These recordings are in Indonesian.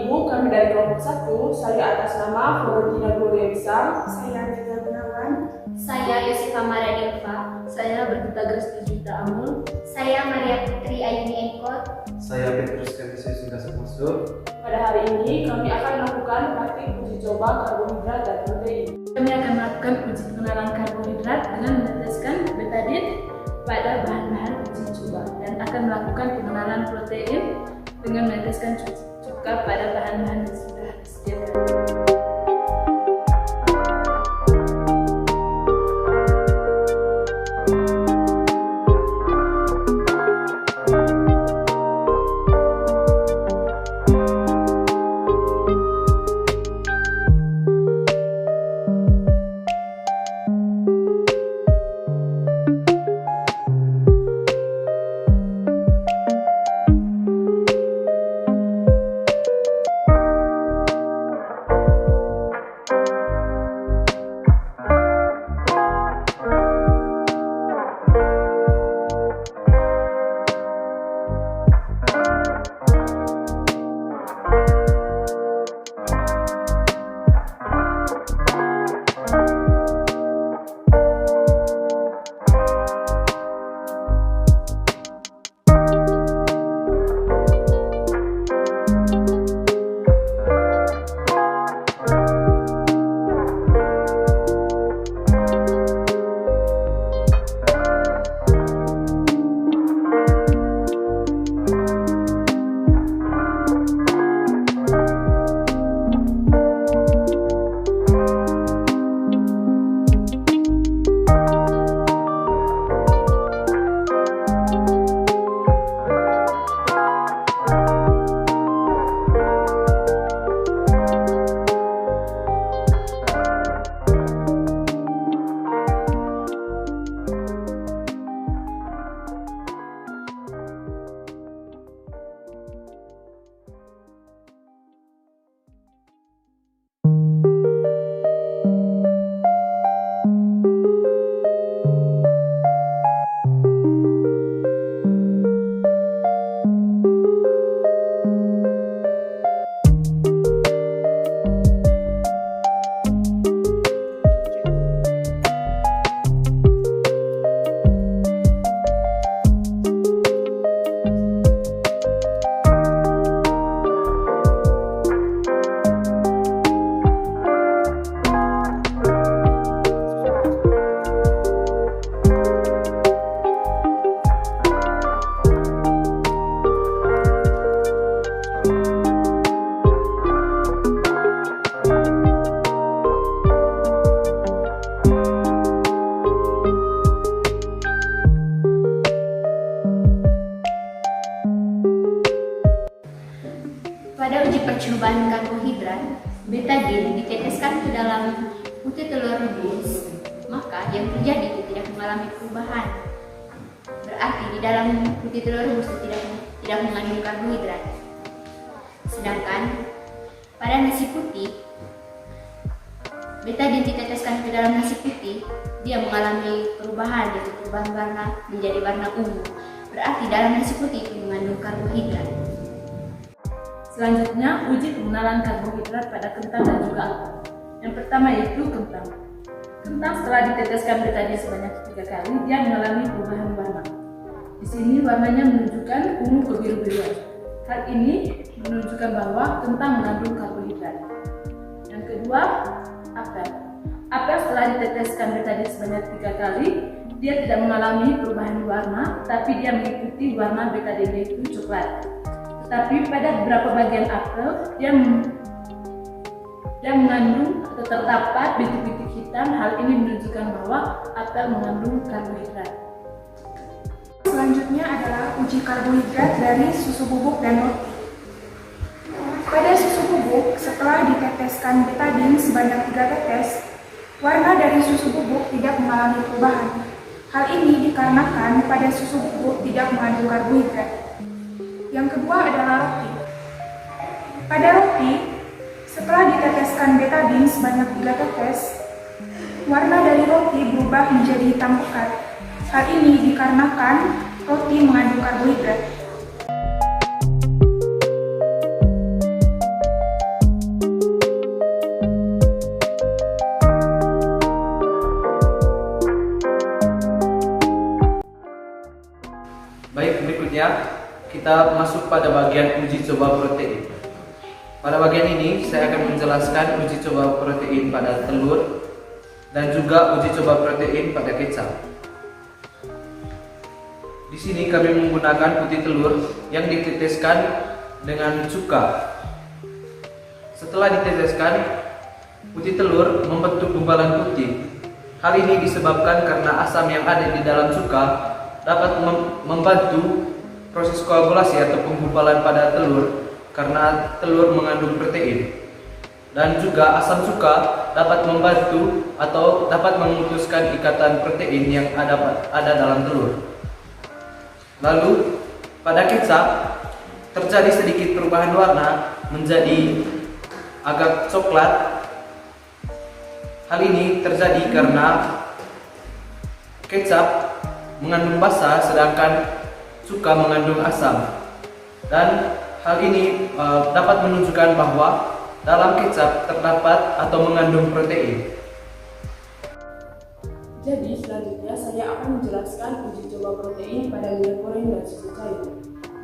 Ibu, kami dari kelompok 1, saya atas nama Florentina Gloria Bisa. Saya Rizal Gunawan. Saya Yosifa Maradilva. Saya Bergita Gresti Juta Amul. Saya Maria Putri Ayuni Engkot. Saya Petrus Kempisi sudah masuk. Pada hari ini kami akan melakukan praktik uji coba karbohidrat dan protein. Kami akan melakukan uji pengenalan karbohidrat dengan meneteskan betadin pada bahan-bahan uji coba dan akan melakukan pengenalan protein dengan meneteskan cuka pada bahan-bahan yang sudah disediakan. Pada uji percobaan karbohidrat, betadin diteteskan ke dalam putih telur rebus, maka yang terjadi tidak mengalami perubahan. Berarti di dalam putih telur rebus tidak mengandung karbohidrat. Sedangkan pada nasi putih, betadin diteteskan ke dalam nasi putih, dia mengalami perubahan, yaitu perubahan warna menjadi warna ungu. Berarti dalam nasi putih itu mengandung karbohidrat. Selanjutnya, uji pengenalan karbohidrat pada kentang dan juga apel. Yang pertama yaitu kentang. Kentang setelah diteteskan betadin sebanyak 3 kali, dia mengalami perubahan warna. Di sini warnanya menunjukkan ungu kebiru-biruan. Hal ini menunjukkan bahwa kentang mengandung karbohidrat. Yang kedua, apel. Apel setelah diteteskan betadin sebanyak 3 kali, dia tidak mengalami perubahan warna, tapi dia mengikuti warna betadin yaitu coklat. Tetapi pada beberapa bagian apel dia mengandung atau terdapat bintik-bintik hitam. Hal ini menunjukkan bahwa apel mengandung karbohidrat. Selanjutnya adalah uji karbohidrat dari susu bubuk dan roti. Pada susu bubuk, setelah diteteskan betadin sebanyak 3 tetes, warna dari susu bubuk tidak mengalami perubahan. Hal ini dikarenakan pada susu bubuk tidak mengandung karbohidrat. Yang kedua adalah roti. Pada roti, setelah diteteskan betadin sebanyak 3 tetes, warna dari roti berubah menjadi hitam pekat. Hal ini dikarenakan roti mengandung karbohidrat. kita masuk pada bagian uji coba protein. Pada bagian ini saya akan menjelaskan uji coba protein pada telur dan juga uji coba protein pada kecap. Di sini kami menggunakan putih telur yang diteteskan dengan cuka. Setelah diteteskan, putih telur membentuk gumpalan putih. Hal ini disebabkan karena asam yang ada di dalam cuka dapat membantu proses koagulasi atau penggumpalan pada telur karena telur mengandung protein. Dan juga asam cuka dapat membantu atau dapat memutuskan ikatan protein yang ada dalam telur. Lalu pada kecap terjadi sedikit perubahan warna menjadi agak coklat. Hal ini terjadi karena kecap mengandung basa sedangkan cuka mengandung asam. Dan hal ini dapat menunjukkan bahwa dalam kecap terdapat atau mengandung protein. Jadi selanjutnya saya akan menjelaskan uji coba protein pada minyak goreng dan susu cair.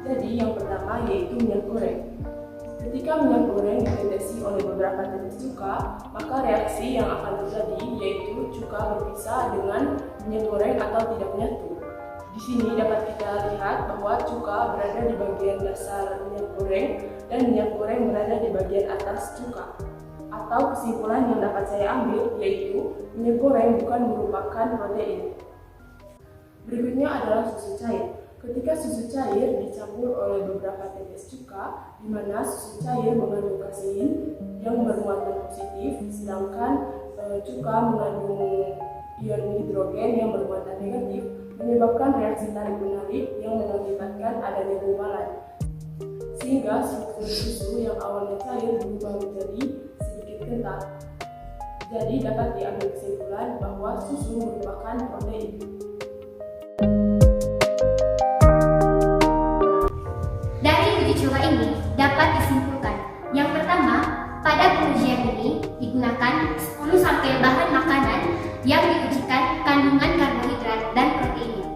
Jadi yang pertama yaitu minyak goreng. Ketika minyak goreng ditetesi oleh beberapa tetes cuka, maka reaksi yang akan terjadi yaitu cuka berpisah dengan minyak goreng atau tidak menyatu. Di sini dapat kita lihat bahwa cuka berada di bagian dasar minyak goreng dan minyak goreng berada di bagian atas cuka. Atau kesimpulan yang dapat saya ambil yaitu minyak goreng bukan merupakan protein. Berikutnya adalah susu cair. Ketika susu cair dicampur oleh beberapa tetes cuka, di mana susu cair mengandung kasein yang bermuatan positif, sedangkan cuka mengandung ion hidrogen yang bermuatan negatif, menyebabkan reaksi tarik-menarik yang mengakibatkan adanya gumpalan. Sehingga struktur susu yang awalnya cair berubah menjadi sedikit kental. Jadi dapat diambil kesimpulan bahwa susu merupakan protein. Dari uji coba ini dapat disimpulkan. Yang pertama, pada pengujian ini digunakan 10 sampel bahan makanan yang diujikan kandungan karbohidrat dan proteinnya.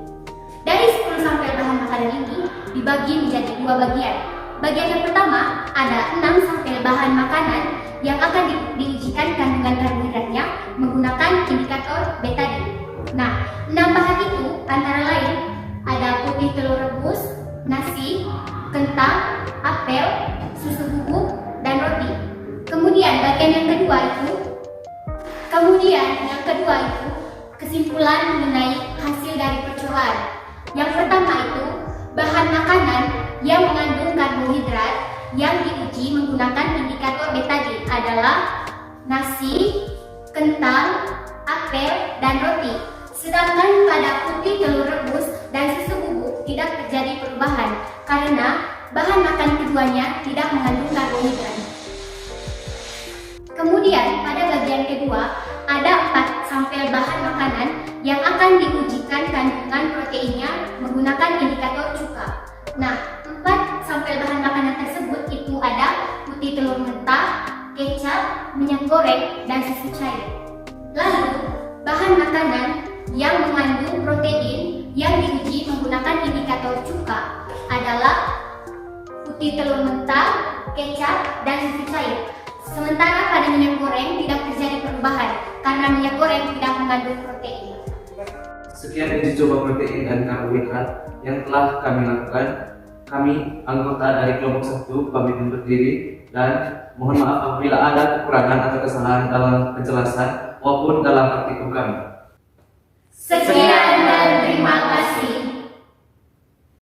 Dari 10 sampel bahan makanan ini dibagi menjadi 2 bagian. Bagian yang pertama ada 6 sampel bahan makanan yang akan diujikan kandungan karbohidratnya menggunakan indikator betadine. Nah, 6 bahan itu antara lain ada putih telur rebus, nasi, kentang, apel, susu bubuk, dan roti. Kemudian yang kedua itu kesimpulan mengenai hasil dari percobaan. Yang pertama itu bahan makanan yang mengandung karbohidrat yang diuji menggunakan indikator betadine adalah nasi, kentang, apel, dan roti. Sedangkan pada putih telur rebus dan susu bubuk tidak terjadi perubahan karena bahan makan keduanya tidak mengandung karbohidrat. Kemudian pada bagian kedua ada 4 sampel bahan makanan yang akan diujikan kandungan proteinnya menggunakan indikator cuka. Nah, 4 sampel bahan makanan tersebut itu ada putih telur mentah, kecap, minyak goreng, dan susu cair. Lalu, bahan makanan yang mengandung protein yang diuji menggunakan indikator cuka adalah putih telur mentah, kecap, dan susu cair. Sementara pada minyak goreng tidak terjadi perubahan karena minyak goreng tidak mengandung protein. Sekian uji coba protein dan karbohidrat yang telah kami lakukan. Kami anggota dari kelompok 1 pamit undur diri dan mohon maaf apabila ada kekurangan atau kesalahan dalam penjelasan maupun dalam artikel kami. Sekian.